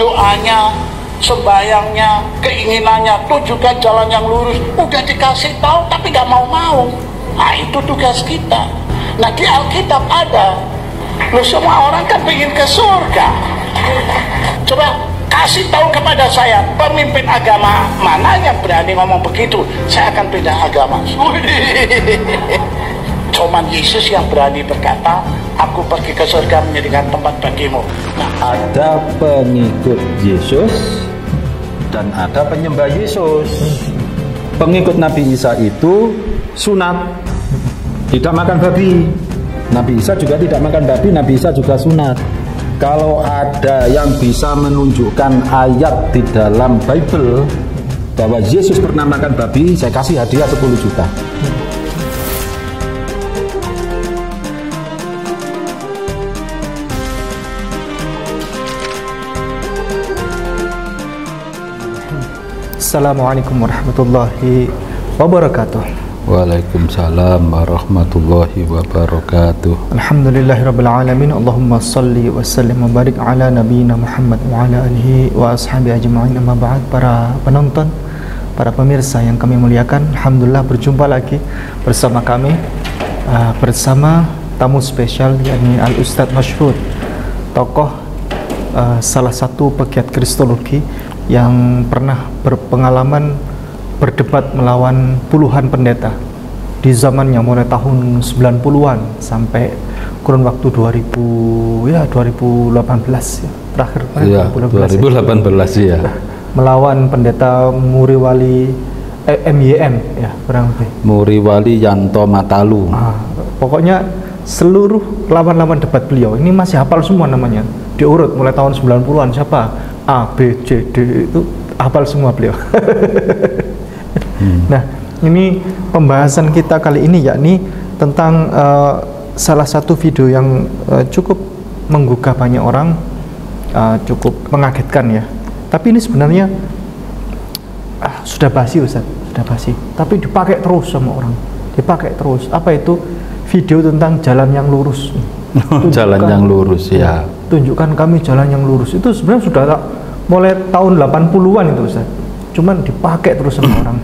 doanya, sembayangnya, keinginannya, tunjukkan jalan yang lurus. Udah dikasih tahu tapi gak mau-mau. Nah itu tugas kita. Nah di Alkitab ada. Loh semua orang kan pengen ke surga. Coba kasih tahu kepada saya, pemimpin agama mana yang berani ngomong begitu, saya akan pindah agama. Cuman Yesus yang berani berkata, aku pergi ke surga menjadikan tempat bagimu. Nah, ada pengikut Yesus dan ada penyembah Yesus. Pengikut Nabi Isa itu sunat, tidak makan babi. Nabi Isa juga tidak makan babi, Nabi Isa juga sunat. Kalau ada yang bisa menunjukkan ayat di dalam Bible bahwa Yesus pernah makan babi, saya kasih hadiah 10 juta. Assalamualaikum warahmatullahi wabarakatuh. Waalaikumsalam warahmatullahi wabarakatuh. Alhamdulillahirrabbilalamin. Allahumma salli wa sallim wa barik ala nabiyina Muhammad wa ala alihi wa ashabi ajma'in. Amma ba'd. Para penonton, para pemirsa yang kami muliakan, alhamdulillah berjumpa lagi bersama kami, bersama tamu spesial yakni Al Ustadz Masyhur, tokoh salah satu pegiat kristologi yang pernah berpengalaman berdebat melawan puluhan pendeta di zamannya mulai tahun 90-an sampai kurun waktu 2018 ya, terakhir ya, 2018 ya. Melawan pendeta Muriwali MYM ya, kurang lebih. Muriwali Yanto Matalu. Pokoknya seluruh lawan-lawan debat beliau ini masih hafal semua namanya. Diurut mulai tahun 90-an siapa? A, B, C, D itu hafal semua beliau. Nah, ini pembahasan kita kali ini yakni tentang salah satu video yang cukup menggugah banyak orang, cukup mengagetkan ya. Tapi ini sebenarnya sudah basi Ustaz, sudah basi. Tapi dipakai terus sama orang, dipakai terus. Apa itu? Video tentang jalan yang lurus. Jalan yang lurus ya. Tunjukkan kami jalan yang lurus. Itu sebenarnya sudah mulai tahun 80-an itu Ustaz. Cuman dipakai terus sama orang.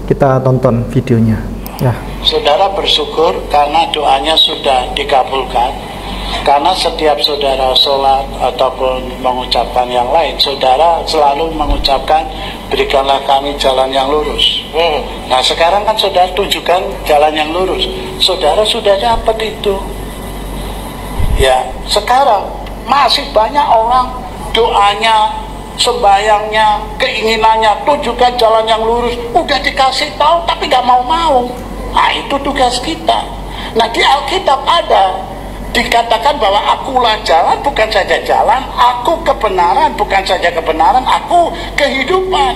Kita tonton videonya ya. Saudara bersyukur karena doanya sudah dikabulkan. Karena setiap saudara sholat ataupun mengucapkan yang lain, saudara selalu mengucapkan berikanlah kami jalan yang lurus. Nah sekarang kan saudara tunjukkan jalan yang lurus. Saudara sudah dapat itu. Ya sekarang masih banyak orang doanya, sembayangnya, keinginannya, tunjukkan jalan yang lurus. Udah dikasih tahu tapi gak mau-mau. Nah itu tugas kita. Nah di Alkitab ada dikatakan bahwa akulah jalan, bukan saja jalan, aku kebenaran, bukan saja kebenaran, aku kehidupan.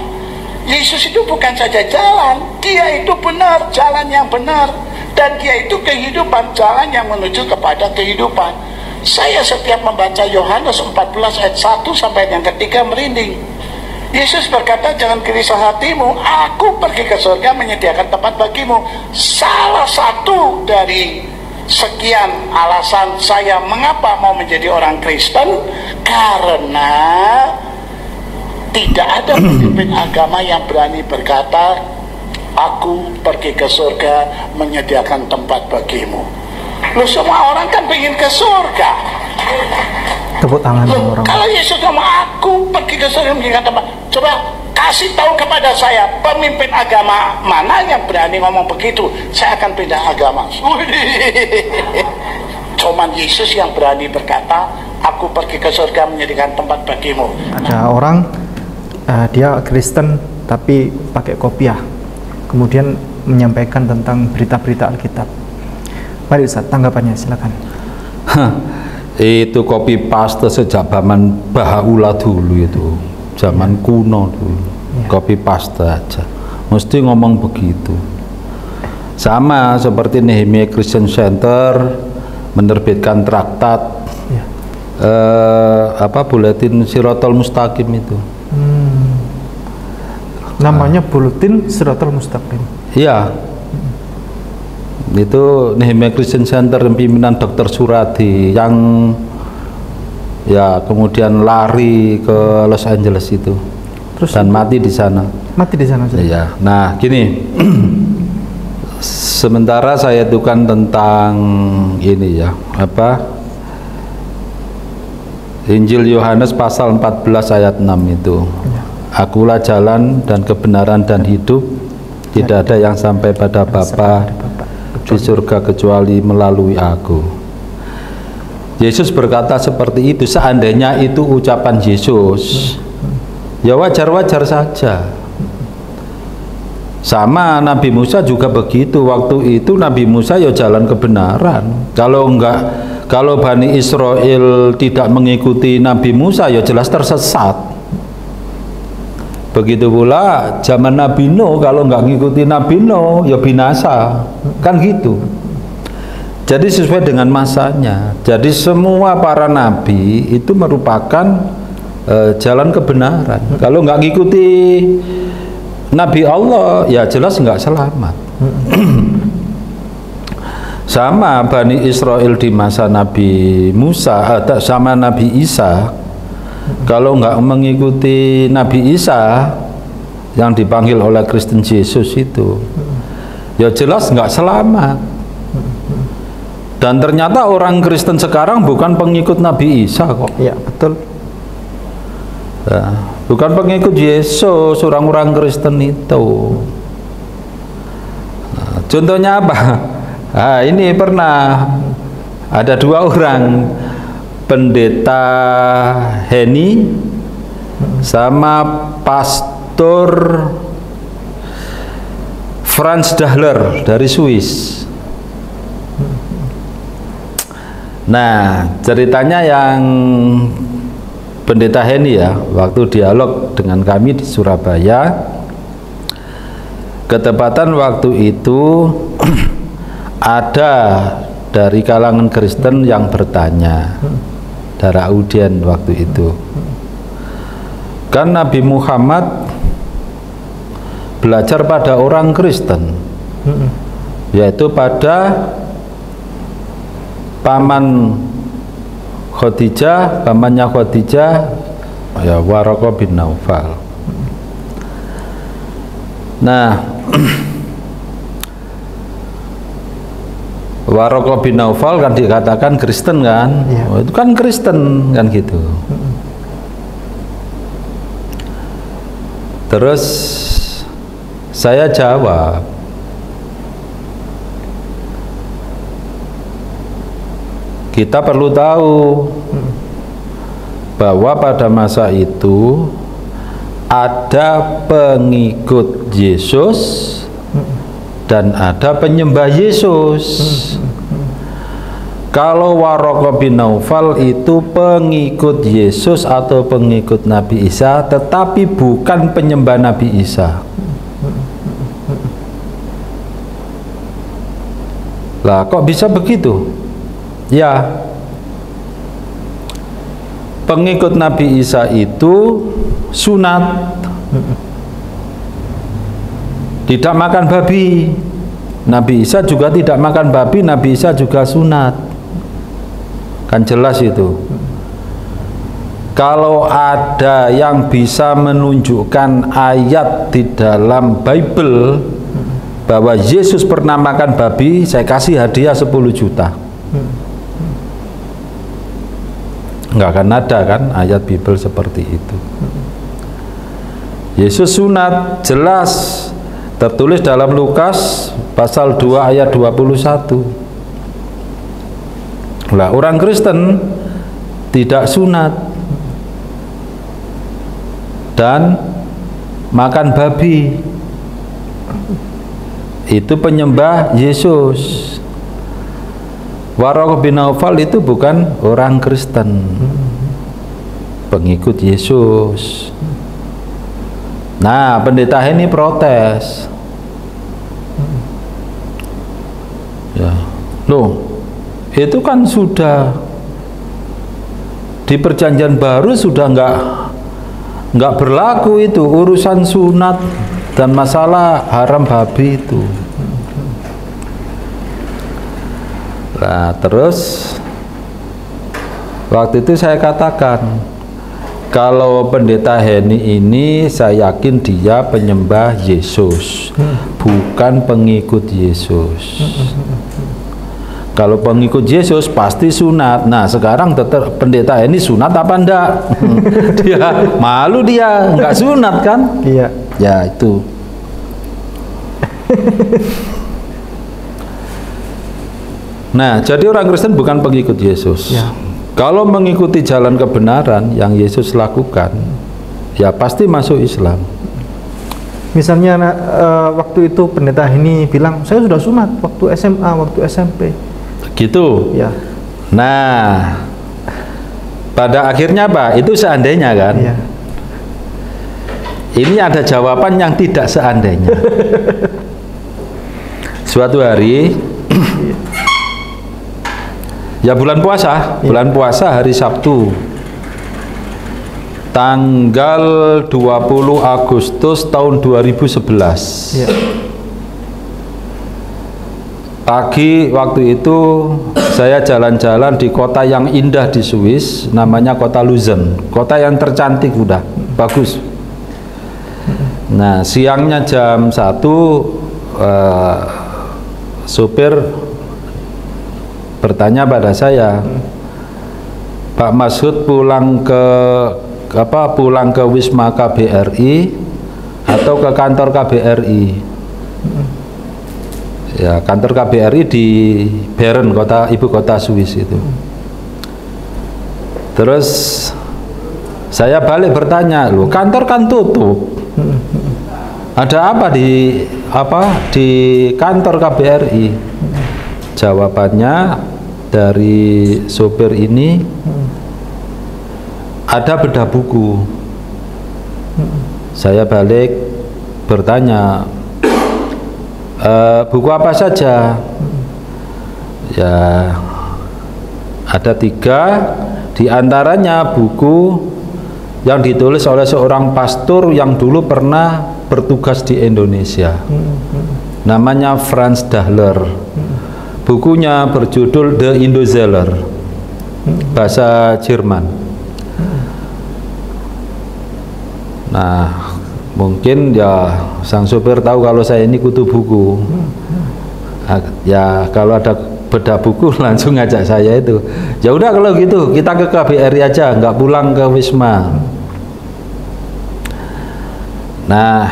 Yesus itu bukan saja jalan, dia itu benar, jalan yang benar, dan dia itu kehidupan, jalan yang menuju kepada kehidupan. Saya setiap membaca Yohanes 14 ayat 1 sampai yang ketiga merinding. Yesus berkata, jangan gelisah hatimu, aku pergi ke surga menyediakan tempat bagimu. Salah satu dari sekian alasan saya mengapa mau menjadi orang Kristen, karena tidak ada pemimpin agama yang berani berkata, aku pergi ke surga menyediakan tempat bagimu. Loh semua orang kan pengen ke surga. Tepuk tangan Loh, orang. kalau Yesus ngomong aku pergi ke surga menjadikan tempat, coba kasih tahu kepada saya, pemimpin agama mana yang berani ngomong begitu, saya akan pindah agama. Cuman Yesus yang berani berkata, aku pergi ke surga menjadikan tempat bagimu. Ada orang dia Kristen tapi pakai kopiah, kemudian menyampaikan tentang berita-berita Alkitab. Mari Ustaz, tanggapannya silakan. Itu copy paste sejak zaman bahula dulu itu, zaman kuno dulu. Copy paste aja, mesti ngomong begitu. Sama seperti Nehemia Christian Center menerbitkan traktat buletin Shirathul Mustaqim itu. Namanya buletin Shirathul Mustaqim. Iya. Itu Nehemia Christian Center pimpinan Dr. Suradi ya kemudian lari ke Los Angeles itu. Terus dan mati di sana. Mati di sana. Iya. Nah, gini. Sementara saya itu kan tentang ini ya, Injil Yohanes pasal 14 ayat 6 itu. Ya. Akulah jalan dan kebenaran dan hidup, tidak ada yang sampai pada Bapa di surga kecuali melalui aku. Yesus berkata seperti itu. Seandainya itu ucapan Yesus, ya wajar-wajar saja. Sama Nabi Musa juga begitu. Waktu itu Nabi Musa ya jalan kebenaran. Kalau Bani Israel tidak mengikuti Nabi Musa, ya jelas tersesat. Begitu pula zaman Nabi Nuh, kalau nggak ngikuti Nabi Nuh, ya binasa. Kan gitu. Jadi sesuai dengan masanya. Jadi semua para nabi itu merupakan jalan kebenaran. Kalau nggak ngikuti Nabi Allah, ya jelas nggak selamat. Sama Bani Israel di masa Nabi Musa, sama Nabi Isa, kalau nggak mengikuti Nabi Isa yang dipanggil oleh Kristen Yesus itu, ya jelas nggak selamat. Dan ternyata orang Kristen sekarang bukan pengikut Nabi Isa kok. Iya, betul. Ya, bukan pengikut Yesus, orang-orang Kristen itu. Nah, contohnya apa? Nah, ini pernah ada 2 orang, pendeta Henny sama pastor Franz Dahler dari Swiss. Nah, ceritanya yang pendeta Henny ya, waktu dialog dengan kami di Surabaya, ketepatan waktu itu ada dari kalangan Kristen yang bertanya, dari audien waktu itu, kan Nabi Muhammad belajar pada orang Kristen, yaitu pada pamannya Khadijah, ya Waraqah bin Naufal. Nah, Waraqah bin Naufal kan dikatakan Kristen kan, ya. Oh, itu kan Kristen kan gitu. Terus saya jawab, kita perlu tahu bahwa pada masa itu ada pengikut Yesus dan ada penyembah Yesus. Kalau Waraqah bin Naufal itu pengikut Yesus atau pengikut Nabi Isa, tetapi bukan penyembah Nabi Isa. Lah kok bisa begitu? Ya, pengikut Nabi Isa itu sunat, tidak makan babi. Nabi Isa juga tidak makan babi, Nabi Isa juga sunat. Kan jelas itu. Kalau ada yang bisa menunjukkan ayat di dalam Bible bahwa Yesus pernah makan babi, saya kasih hadiah 10 juta. Nggak akan ada kan ayat Bible seperti itu. Yesus sunat, jelas tertulis dalam Lukas pasal 2 ayat 21. Lah orang Kristen tidak sunat dan makan babi, itu penyembah Yesus. Waraqah bin Naufal itu bukan orang Kristen, pengikut Yesus. Nah, pendeta ini protes. Ya, loh, itu kan sudah di Perjanjian Baru sudah nggak berlaku itu urusan sunat dan masalah haram babi itu. Nah, terus Waktu itu saya katakan, kalau pendeta Heni ini saya yakin dia penyembah Yesus, bukan pengikut Yesus. Kalau pengikut Yesus pasti sunat. Nah sekarang tetap pendeta Heni sunat apa enggak? Dia malu, dia nggak sunat kan? Iya. Ya itu. Nah jadi orang Kristen bukan pengikut Yesus. Ya. Kalau mengikuti jalan kebenaran yang Yesus lakukan, ya pasti masuk Islam. Misalnya waktu itu pendeta ini bilang, saya sudah sunat waktu SMA, waktu SMP. Gitu. Ya. Nah, pada akhirnya apa? Itu seandainya kan? Ya. Ini ada jawaban yang tidak seandainya. Suatu hari, ya bulan puasa hari Sabtu tanggal 20 Agustus tahun 2011 Ya. pagi waktu itu saya jalan-jalan di kota yang indah di Swiss, namanya kota Luzern, kota yang tercantik, udah bagus. Nah siangnya jam 1 supir bertanya pada saya, Pak Masud pulang ke Wisma KBRI atau ke kantor KBRI? Ya kantor KBRI di Bern, ibu kota Swiss itu. Terus saya balik bertanya, loh kantor kan tutup, ada apa di kantor KBRI? Jawabannya dari sopir ini, ada bedah buku. Saya balik bertanya, buku apa saja? Ya ada 3, diantaranya buku yang ditulis oleh seorang pastor yang dulu pernah bertugas di Indonesia, namanya Franz Dahler. Bukunya berjudul The Indozeller, bahasa Jerman. Nah, mungkin ya sang sopir tahu kalau saya ini kutu buku. Ya kalau ada bedah buku langsung ngajak saya itu. Ya udah kalau gitu kita ke KBRI aja, nggak pulang ke Wisma. Nah,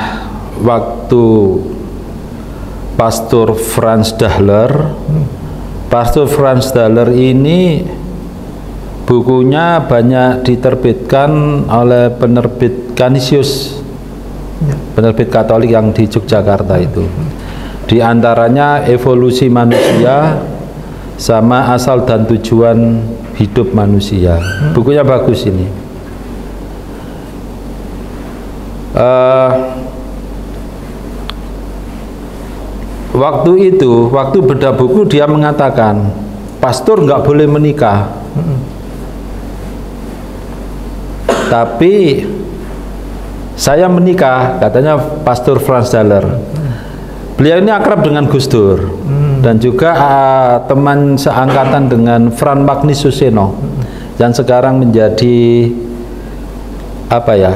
waktu Pastor Franz Dahler ini bukunya banyak diterbitkan oleh penerbit Canisius, penerbit Katolik yang di Yogyakarta itu. Di antaranya Evolusi Manusia sama Asal dan Tujuan Hidup Manusia. Bukunya bagus ini. Waktu itu, waktu bedah buku dia mengatakan, pastor nggak boleh menikah. Tapi saya menikah, katanya Pastor Franz Dahler. Beliau ini akrab dengan Gus Dur dan juga teman seangkatan dengan Fran Magnis Suseno yang sekarang menjadi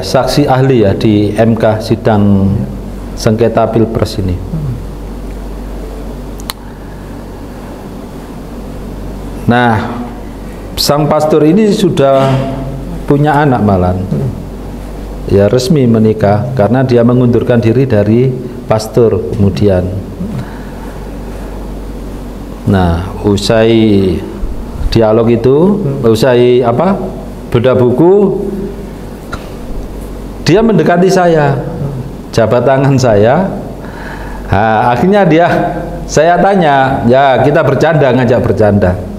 saksi ahli ya di MK sidang sengketa Pilpres ini. Nah, sang pastor ini sudah punya anak malan, ya resmi menikah karena dia mengundurkan diri dari pastor kemudian. Nah, usai dialog itu, usai bedah buku, dia mendekati saya, jabat tangan saya. Nah, akhirnya saya tanya, ya kita bercanda, ngajak bercanda.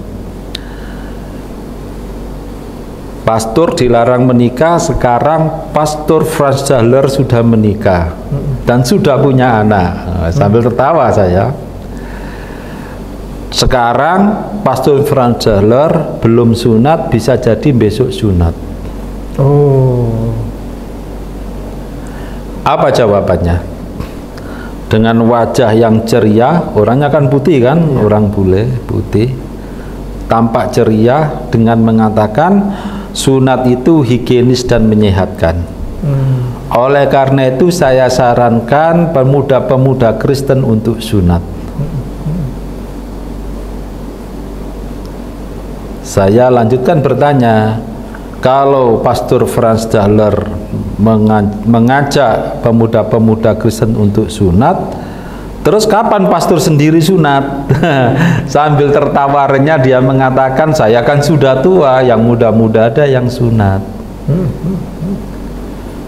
Pastor dilarang menikah, sekarang Pastor Franz Dahler sudah menikah dan sudah punya anak. Sambil tertawa saya. Sekarang Pastor Franz Dahler belum sunat, bisa jadi besok sunat. Oh. Apa jawabannya? Dengan wajah yang ceria, orangnya kan putih kan, orang bule putih. tampak ceria dengan mengatakan sunat itu higienis dan menyehatkan. Oleh karena itu saya sarankan pemuda-pemuda Kristen untuk sunat. Saya lanjutkan bertanya, kalau Pastor Franz Dahler mengajak pemuda-pemuda Kristen untuk sunat, terus kapan pastor sendiri sunat? Sambil tertawarnya dia mengatakan, saya kan sudah tua, yang muda-muda ada yang sunat.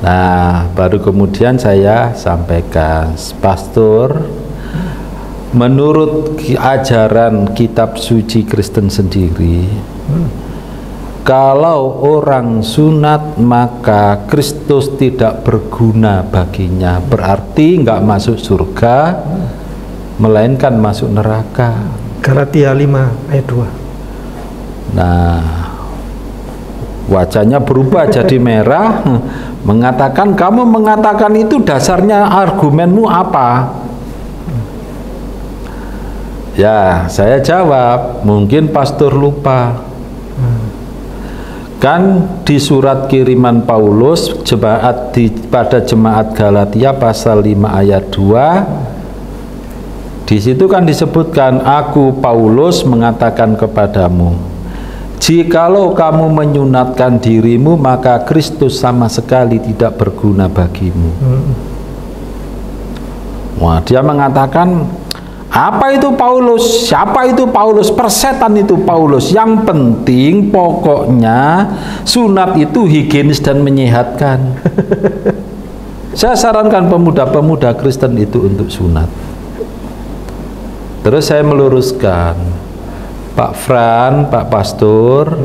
Nah, baru kemudian saya sampaikan, pastor, menurut ajaran kitab suci Kristen sendiri, kalau orang sunat maka Kristus tidak berguna baginya, berarti nggak masuk surga, melainkan masuk neraka. Galatia 5 ayat 2. Nah, wajahnya berubah jadi merah, mengatakan, kamu mengatakan itu dasarnya argumenmu apa? Ya, saya jawab, mungkin pastor lupa. Kan di surat kiriman Paulus pada jemaat Galatia pasal 5 ayat 2, di situ kan disebutkan, aku Paulus mengatakan kepadamu, jikalau kamu menyunatkan dirimu maka Kristus sama sekali tidak berguna bagimu. Wah, dia mengatakan, apa itu Paulus? Siapa itu Paulus? Persetan itu Paulus. Yang penting pokoknya sunat itu higienis dan menyehatkan. Saya sarankan pemuda-pemuda Kristen itu untuk sunat. Terus saya meluruskan, Pak Fran, Pak Pastor,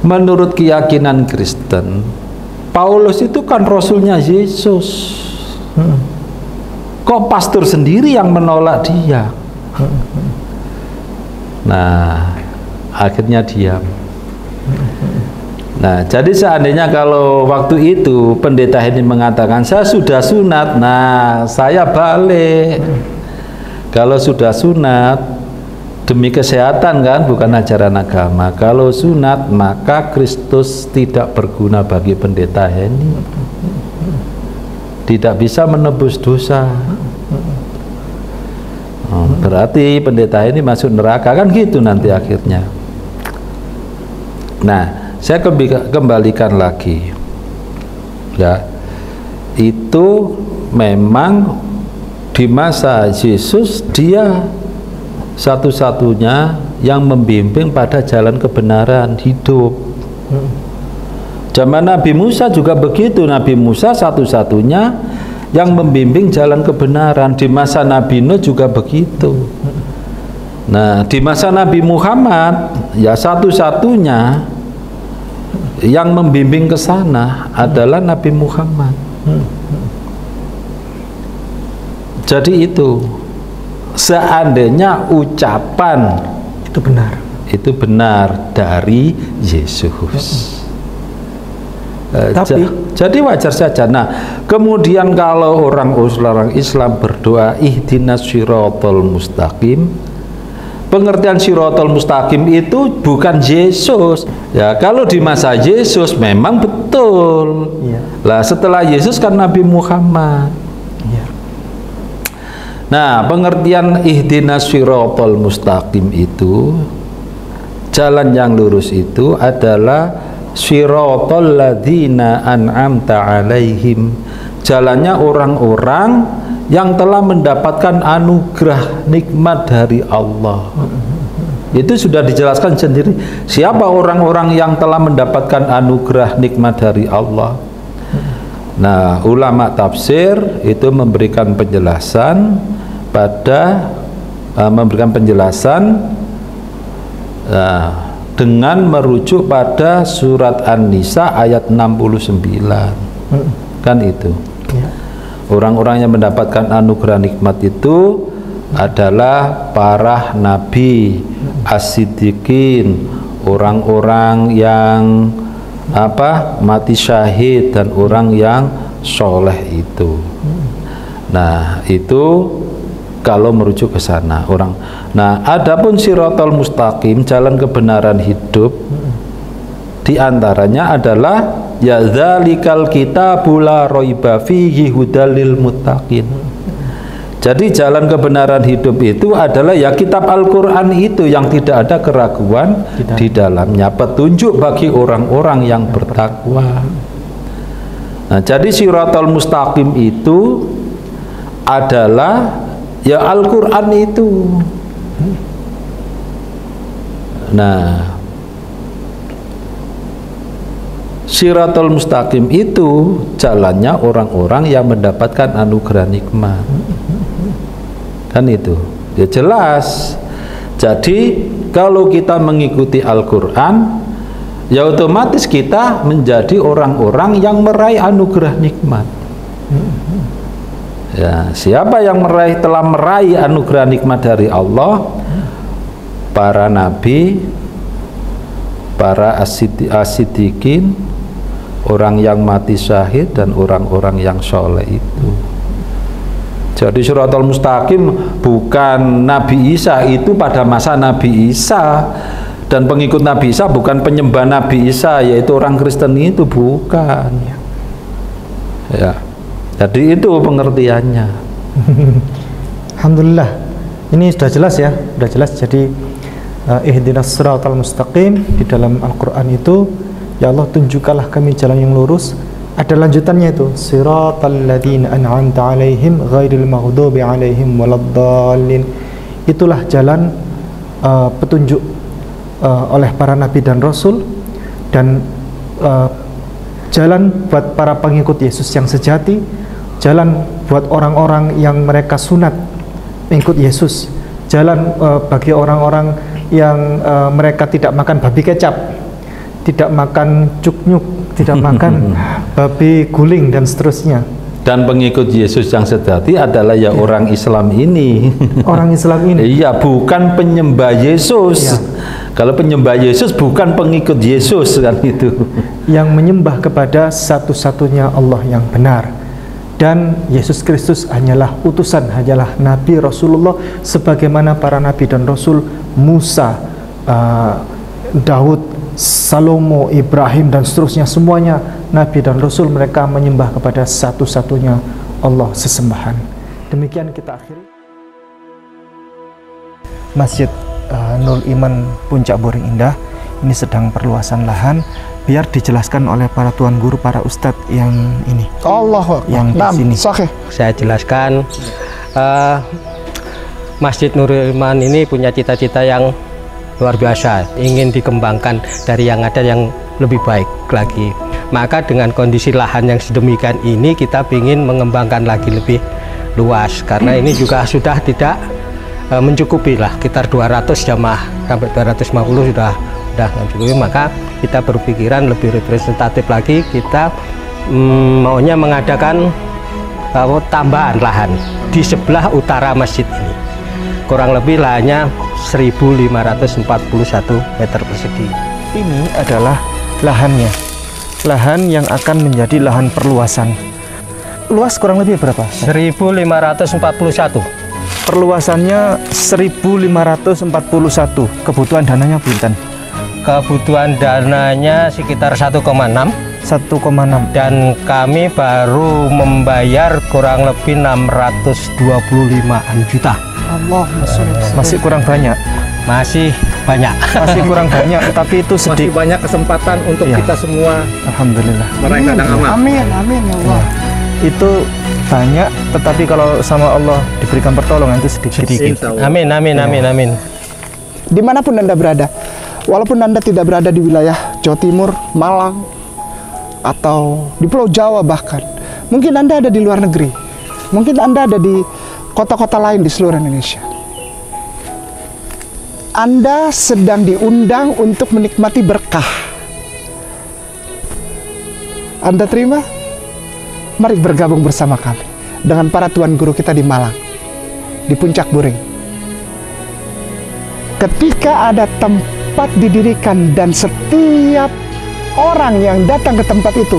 menurut keyakinan Kristen, Paulus itu kan rasulnya Yesus. Kok pastor sendiri yang menolak dia? Nah, akhirnya diam. Nah, jadi seandainya kalau waktu itu pendeta ini mengatakan saya sudah sunat, nah saya balik. Kalau sudah sunat demi kesehatan kan, bukan ajaran agama. Kalau sunat maka Kristus tidak berguna bagi pendeta ini, tidak bisa menebus dosa. Berarti pendeta ini masuk neraka kan gitu nanti akhirnya. Nah, saya kembalikan lagi, ya, itu memang di masa Yesus dia satu-satunya yang membimbing pada jalan kebenaran hidup. Zaman Nabi Musa juga begitu, Nabi Musa satu-satunya yang membimbing jalan kebenaran. Di masa Nabi Nuh juga begitu. Nah, di masa Nabi Muhammad ya satu-satunya yang membimbing ke sana adalah Nabi Muhammad. Jadi itu, seandainya ucapan itu benar dari Yesus, jadi wajar saja. Nah, kemudian kalau orang Islam berdoa ihdinas shiratal mustaqim, pengertian shiratal mustaqim itu bukan Yesus. Ya, kalau di masa Yesus memang betul. Lah, setelah Yesus kan Nabi Muhammad. Nah, pengertian ihdinas shiratal mustaqim itu, jalan yang lurus itu adalah shiratal ladzina an'amta alaihim, jalannya orang-orang yang telah mendapatkan anugerah nikmat dari Allah. Itu sudah dijelaskan sendiri, siapa orang-orang yang telah mendapatkan anugerah nikmat dari Allah. Nah, ulama tafsir itu memberikan penjelasan dengan merujuk pada surat An-Nisa ayat 69. Kan itu. Orang-orang yang mendapatkan anugerah nikmat itu adalah para nabi, as-siddiqin, orang-orang yang mati syahid, dan orang yang soleh itu. Nah, itu kalau merujuk ke sana orang. Nah, adapun siratal mustaqim, jalan kebenaran hidup, di antaranya adalah ya dzalikal kitabul la raiba fihi hudal lil muttaqin. Jadi jalan kebenaran hidup itu adalah ya kitab Al-Qur'an itu yang tidak ada keraguan di dalamnya, petunjuk bagi orang-orang yang bertakwa. Nah, jadi siratal mustaqim itu adalah ya Al-Quran itu. Nah, siratal mustaqim itu jalannya orang-orang yang mendapatkan anugerah nikmat. Kan itu ya jelas. Jadi kalau kita mengikuti Al-Quran, ya otomatis kita menjadi orang-orang yang meraih anugerah nikmat. Ya, siapa yang telah meraih anugerah nikmat dari Allah? Para nabi, para as-siddiqin, orang yang mati syahid, dan orang-orang yang soleh itu. Jadi siratal mustaqim bukan Nabi Isa, itu pada masa Nabi Isa, dan pengikut Nabi Isa bukan penyembah Nabi Isa, yaitu orang Kristen itu bukan. Ya. Jadi itu pengertiannya. Alhamdulillah, ini sudah jelas ya, sudah jelas. Jadi ihdinas siratal mustaqim di dalam Al-Quran itu, ya Allah tunjukkanlah kami jalan yang lurus. Ada lanjutannya itu, siratal ladzina an'amta alaihim ghairil maghdubi alaihim waladdallin. Itulah jalan petunjuk oleh para nabi dan rasul, dan jalan buat para pengikut Yesus yang sejati, jalan buat orang-orang yang mereka sunat mengikut Yesus, jalan bagi orang-orang yang mereka tidak makan babi kecap, tidak makan cuknyuk, tidak makan babi guling, dan seterusnya. Dan pengikut Yesus yang sejati adalah ya orang Islam ini. Orang Islam ini. Iya, bukan penyembah Yesus. Kalau penyembah Yesus bukan pengikut Yesus, kan itu. Yang menyembah kepada satu-satunya Allah yang benar. Dan Yesus Kristus hanyalah utusan, hanyalah Nabi Rasulullah, sebagaimana para Nabi dan Rasul, Musa, Daud, Salomo, Ibrahim, dan seterusnya, semuanya Nabi dan Rasul, mereka menyembah kepada satu-satunya Allah sesembahan. Demikian kita akhiri. Masjid Nurul Iman Puncak Boring Indah ini sedang perluasan lahan, biar dijelaskan oleh para tuan guru, para ustadz yang ini. Allah yang di sini. Saya jelaskan, Masjid Nurul Iman ini punya cita-cita yang luar biasa, ingin dikembangkan dari yang ada yang lebih baik lagi. Maka dengan kondisi lahan yang sedemikian ini, kita ingin mengembangkan lagi lebih luas, karena ini juga sudah tidak mencukupi lah, sekitar 200 jamaah sampai 250 sudah mencukupi. Maka kita berpikiran lebih representatif lagi, kita maunya mengadakan tambahan lahan di sebelah utara masjid ini, kurang lebih lahannya 1541 meter persegi. Ini adalah lahannya, lahan yang akan menjadi lahan perluasan. Luas kurang lebih berapa? 1541. Perluasannya 1541. Kebutuhan dananya pinten? Kebutuhan dananya sekitar 1,6. 1,6. Dan kami baru membayar kurang lebih 625-an juta. Allah, masih kurang banyak. Masih banyak. Masih kurang banyak, tapi itu sedikit. Masih banyak kesempatan untuk kita semua. Alhamdulillah. Meraih kandang amal. Amin, amin ya Allah. Itu banyak, tetapi kalau sama Allah diberikan pertolongan itu sedikit. Amin, amin, amin, amin. Dimanapun Anda berada, walaupun Anda tidak berada di wilayah Jawa Timur, Malang, atau di Pulau Jawa bahkan, mungkin Anda ada di luar negeri, mungkin Anda ada di kota-kota lain di seluruh Indonesia. Anda sedang diundang untuk menikmati berkah. Anda terima? Mari bergabung bersama kami dengan para tuan guru kita di Malang, di Puncak Boring. Ketika ada tempat didirikan dan setiap orang yang datang ke tempat itu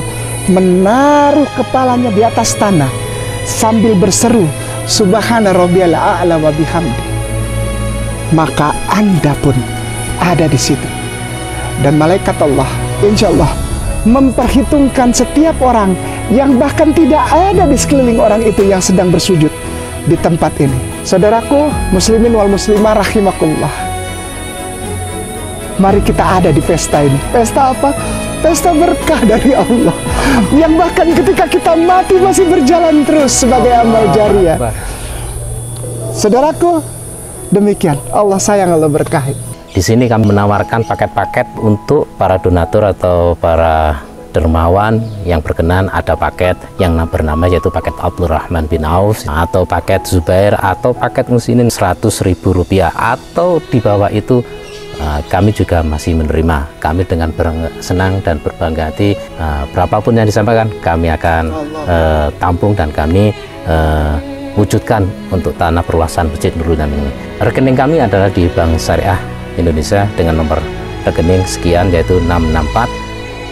menaruh kepalanya di atas tanah sambil berseru, subhana rabbiyal a'la wa bihamdi, maka Anda pun ada di situ. Dan malaikat Allah insya Allah memperhitungkan setiap orang yang bahkan tidak ada di sekeliling orang itu yang sedang bersujud di tempat ini. Saudaraku muslimin wal muslimah rahimakumullah, mari kita ada di pesta ini. Pesta apa? Pesta berkah dari Allah yang bahkan ketika kita mati masih berjalan terus sebagai amal jariah. Saudaraku, demikian. Allah sayang, Allah berkahi. Di sini kami menawarkan paket-paket untuk para donatur atau para dermawan yang berkenan. Ada paket yang bernama yaitu paket Abdurrahman bin Auf, atau paket Zubair, atau paket muslimin Rp100.000, atau di bawah itu kami juga masih menerima. Kami dengan senang dan berbangga hati, berapapun yang disampaikan kami akan tampung dan kami wujudkan untuk tanah perluasan Masjid Nurul Iman ini. Rekening kami adalah di Bank Syariah Indonesia dengan nomor rekening sekian, yaitu 664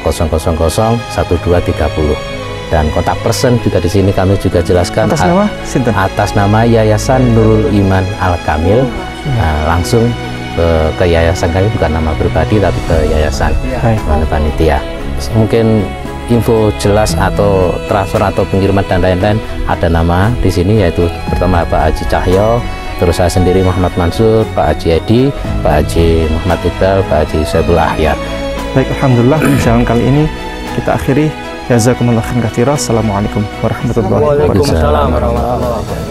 000 1230, dan kontak person juga di sini kami juga jelaskan atas nama Sinten? Atas nama Yayasan Nurul Iman Al Kamil. Langsung ke yayasan kami, bukan nama pribadi tapi ke yayasan panitia. Mungkin info jelas atau transfer atau pengiriman dan lain-lain, ada nama di sini, yaitu pertama Pak Haji Cahyo, terus saya sendiri Muhammad Mansur, Pak Haji Edi, Pak Haji Muhammad Iqbal, Pak Haji Saiful Ahyar. Baik, alhamdulillah perjalanan kali ini kita akhiri. Jazakumullah khairan katsira. Assalamualaikum warahmatullahi wabarakatuh. Waalaikumsalam warahmatullahi wabarakatuh.